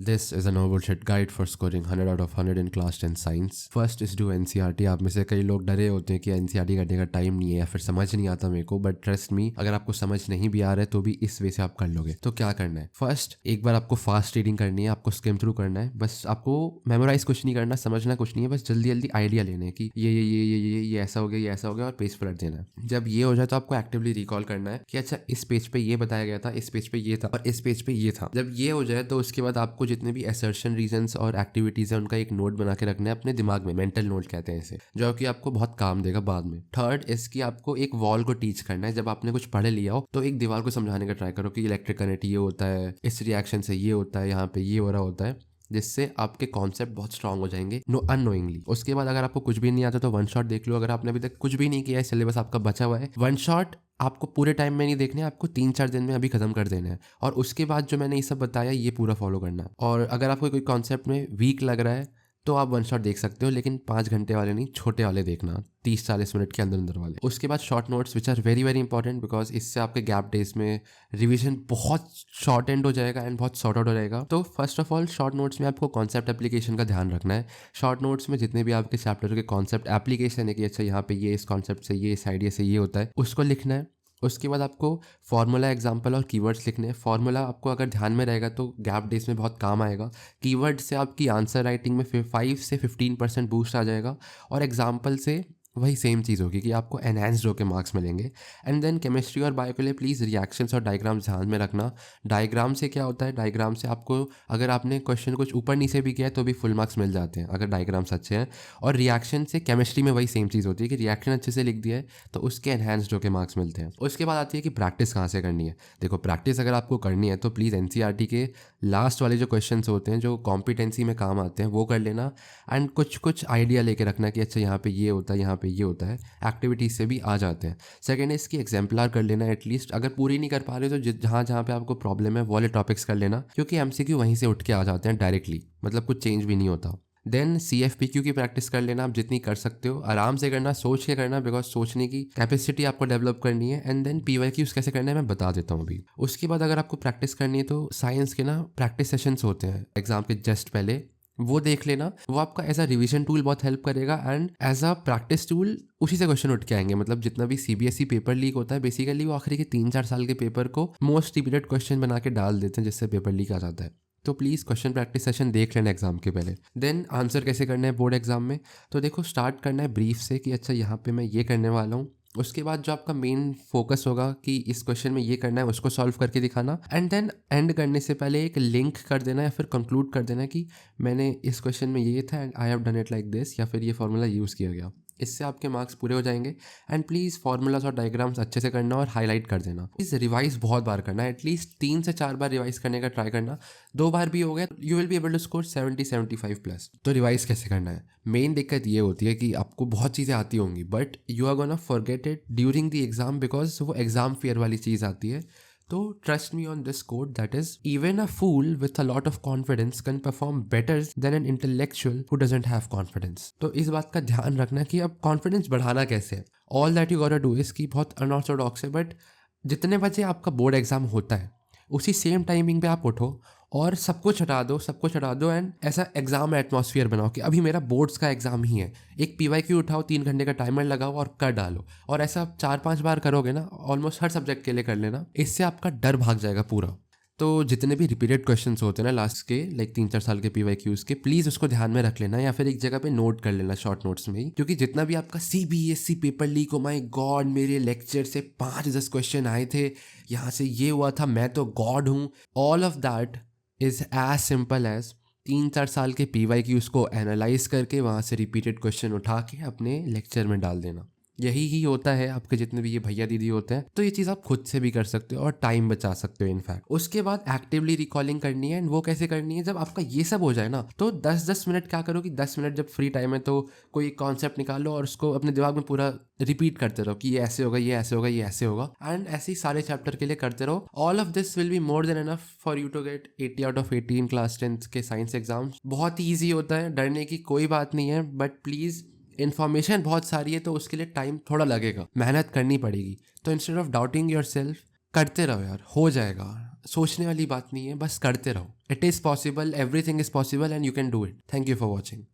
This is a no bullshit guide for scoring 100 out of 100 in class 10 science. First is do NCERT. आप में से कई लोग डरे होते हैं कि NCERT करने का टाइम नहीं है या फिर समझ नहीं आता मेरे को, बट ट्रस्ट मी, अगर आपको समझ नहीं भी आ रहा है तो भी इस वे से आप कर लोगे। तो क्या करना है, फर्स्ट एक बार आपको फास्ट रीडिंग करनी है, आपको स्किम थ्रू करना है। बस आपको मेमोराइज कुछ नहीं करना, समझना कुछ नहीं है, बस जल्दी जल्दी आइडिया लेने हैं कि ये ऐसा हो गया, ये ऐसा हो गया, और पेज पलट देना है। जब ये हो जाए तो आपको एक्टिवली रिकॉल करना है कि अच्छा इस पेज पे ये बताया गया था, इस पेज पे ये था और इस पेज पे ये था। जब ये हो जाए तो उसके बाद आपको जितने भी असर्शन, रीजंस और एक्टिविटीज है उनका एक नोट बना के रखना है अपने दिमाग में, मेंटल नोट कहते हैं इसे, जो कि आपको बहुत काम देगा बाद में। थर्ड, इसकी आपको एक वॉल को टीच करना है। जब आपने कुछ पढ़े लिया हो तो एक दीवार को समझाने का ट्राई करो कि इलेक्ट्रिक करंट ये होता है, इस रिएक्शन से ये होता है, यहाँ पे ये हो रहा होता है, जिससे आपके कॉन्सेप्ट बहुत स्ट्रांग हो जाएंगे अननोइंगली। उसके बाद अगर आपको कुछ भी नहीं आता तो वन शॉट देख लो। अगर आपने अभी तक कुछ भी नहीं किया है, सिलेबस आपका बचा हुआ है, वन शॉट आपको पूरे टाइम में नहीं देखने, आपको 3-4 दिन में अभी खत्म कर देना है। और उसके बाद जो मैंने ये सब बताया ये पूरा फॉलो करना है। और अगर आपको कोई कॉन्सेप्ट में वीक लग रहा है तो आप वन शॉट देख सकते हो, लेकिन 5 घंटे वाले नहीं, छोटे वाले देखना, 30-40 मिनट के अंदर अंदर वाले। उसके बाद short notes which are very very important, because इससे आपके गैप डेज में रिवीजन बहुत शॉर्ट एंड हो जाएगा एंड बहुत सॉर्ट आउट हो जाएगा। तो first of all short notes में आपको कॉन्सेप्ट एप्लीकेशन का ध्यान रखना है। शॉर्ट नोट्स में जितने भी आपके चैप्टर के कॉन्सेप्ट एप्लीकेशन है कि अच्छा यहाँ पे ये इस कॉन्सेप्ट से ये, इस आइडिया से ये होता है, उसको लिखना है। उसके बाद आपको फार्मूला, एग्जाम्पल और कीवर्ड्स लिखने हैं। फार्मूला आपको अगर ध्यान में रहेगा तो गैप डेज में बहुत काम आएगा। कीवर्ड से आपकी आंसर राइटिंग में 5 से 15% बूस्ट आ जाएगा, और एग्जाम्पल से वही सेम चीज़ होगी कि आपको एनहांस्ड होकर मार्क्स मिलेंगे। एंड देन केमिस्ट्री और बायो के लिए प्लीज़ रिएक्शंस और डायग्राम्स ध्यान में रखना। डायग्राम से क्या होता है, डायग्राम से आपको अगर आपने क्वेश्चन कुछ ऊपर नीचे भी किया है तो भी फुल मार्क्स मिल जाते हैं अगर डायग्राम्स अच्छे हैं। और रिएक्शन से केमिस्ट्री में वही सेम चीज़ होती है कि रिएक्शन अच्छे से लिख दिया है तो उसके एनहांस्ड होकर मार्क्स मिलते हैं। उसके बाद आती है कि प्रैक्टिस कहाँ से करनी है। देखो, प्रैक्टिस अगर आपको करनी है तो प्लीज़ NCERT के लास्ट वाले जो क्वेश्चन होते हैं जो कॉम्पिटेंसी में काम आते हैं वो कर लेना। एंड कुछ आइडिया लेके रखना कि अच्छा यहाँ पे ये होता है, यहाँ पे ये होता है, एक्टिविटीज से भी आ जाते हैं। सेकंड है इसकी एग्जाम्पलर कर लेना एटलीस्ट। अगर पूरी नहीं कर पा रहे तो जहाँ जहाँ पे आपको प्रॉब्लम है वो वाले टॉपिक्स कर लेना, क्योंकि MCQ वहीं से उठ के आ जाते हैं डायरेक्टली, मतलब कुछ चेंज भी नहीं होता। देन CFPQ की प्रैक्टिस कर लेना, आप जितनी कर सकते हो आराम से करना, सोच के करना, बिकॉज सोचने की कैपेसिटी आपको डेवलप करनी है। एंड देन PYQs कैसे करना है मैं बता देता हूँ अभी। उसके बाद अगर आपको प्रैक्टिस करनी है तो साइंस के ना प्रैक्टिस सेशंस होते हैं एग्जाम के जस्ट पहले, वो देख लेना। वो आपका एज अ रिवीजन टूल बहुत हेल्प करेगा and as a practice tool उसी से क्वेश्चन उठ के आएंगे। मतलब जितना भी CBSE पेपर लीक होता है बेसिकली वो आखिरी के 3-4 साल के पेपर को मोस्ट रिपीटेड क्वेश्चन बना के डाल देते हैं, जिससे पेपर लीक आ जाता है। तो प्लीज़ क्वेश्चन प्रैक्टिस सेशन देख लेना एग्जाम के पहले। देन आंसर कैसे करना है बोर्ड एग्जाम में, तो देखो स्टार्ट करना है ब्रीफ से कि अच्छा यहाँ पे मैं ये करने वाला हूँ। उसके बाद जो आपका मेन फोकस होगा कि इस क्वेश्चन में ये करना है, उसको सॉल्व करके दिखाना। एंड देन एंड करने से पहले एक लिंक कर देना या फिर कंक्लूड कर देना कि मैंने इस क्वेश्चन में ये था and I have done it like this, या फिर ये फॉर्मूला यूज़ किया गया। इससे आपके मार्क्स पूरे हो जाएंगे। एंड प्लीज़ फार्मूलाज और डायग्राम्स अच्छे से करना और हाईलाइट कर देना। प्लीज़ रिवाइज बहुत बार करना, एटलीस्ट 3 से 4 बार रिवाइज करने का ट्राई करना। 2 बार भी हो गया you will be able to score 70-75+। तो रिवाइज कैसे करना है, मेन दिक्कत ये होती है कि आपको बहुत चीज़ें आती होंगी but you are gonna forget it during the exam, because वो एग्जाम फेयर वाली चीज़ आती है। तो trust me on this code, that is even a fool with a lot of confidence can perform better than an intellectual who doesn't have confidence. तो इस बात का ध्यान रखना कि अब कॉन्फिडेंस बढ़ाना कैसे है। All that you got to do is कि बहुत अनऑर्थोडॉक्स है बट जितने बजे आपका बोर्ड एग्जाम होता है उसी सेम टाइमिंग पे आप उठो और सब कुछ हटा दो एंड ऐसा एग्जाम एटमॉस्फेयर बनाओ कि अभी मेरा बोर्ड्स का एग्जाम ही है। एक PYQ उठाओ, 3 घंटे का टाइमर लगाओ और कर डालो। और ऐसा 4-5 बार करोगे ना, ऑलमोस्ट हर सब्जेक्ट के लिए कर लेना, इससे आपका डर भाग जाएगा पूरा। तो जितने भी रिपीटेड क्वेश्चंस होते हैं ना लास्ट के लाइक 3-4 साल के PYQs के, प्लीज़ उसको ध्यान में रख लेना या फिर एक जगह पे नोट कर लेना शॉर्ट नोट्स में ही। क्योंकि जितना भी आपका CBSE paper leak, oh my God मेरे लेक्चर से 5-10 क्वेश्चन आए थे, यहाँ से ये हुआ था, मैं तो गॉड हूँ, all of that is as simple as 3-4 साल के PYQs को एनालाइज करके वहाँ से रिपीटेड क्वेश्चन उठा के अपने लेक्चर में डाल देना। यही ही होता है आपके जितने भी ये भैया दीदी होते हैं। तो ये चीज़ आप खुद से भी कर सकते हो और टाइम बचा सकते हो इनफैक्ट। उसके बाद एक्टिवली रिकॉलिंग करनी है एंड वो कैसे करनी है, जब आपका ये सब हो जाए ना तो 10-10 मिनट क्या करो कि 10 मिनट जब फ्री टाइम है तो कोई कॉन्सेप्ट निकालो और उसको अपने दिमाग में पूरा रिपीट करते रहो कि ये ऐसे होगा, ये ऐसे होगा, ये ऐसे होगा। एंड ऐसे ही सारे चैप्टर के लिए करते रहो। All of this will be more than enough for you to get 80 out of 80 in class 10 के साइंस एग्जाम्स। बहुत ईजी होता है, डरने की कोई बात नहीं है, बट प्लीज़ इन्फॉर्मेशन बहुत सारी है तो उसके लिए टाइम थोड़ा लगेगा, मेहनत करनी पड़ेगी। तो instead of doubting your self, करते रहो यार, हो जाएगा। सोचने वाली बात नहीं है, बस करते रहो। It is possible, everything is possible and you can do it. Thank you for watching.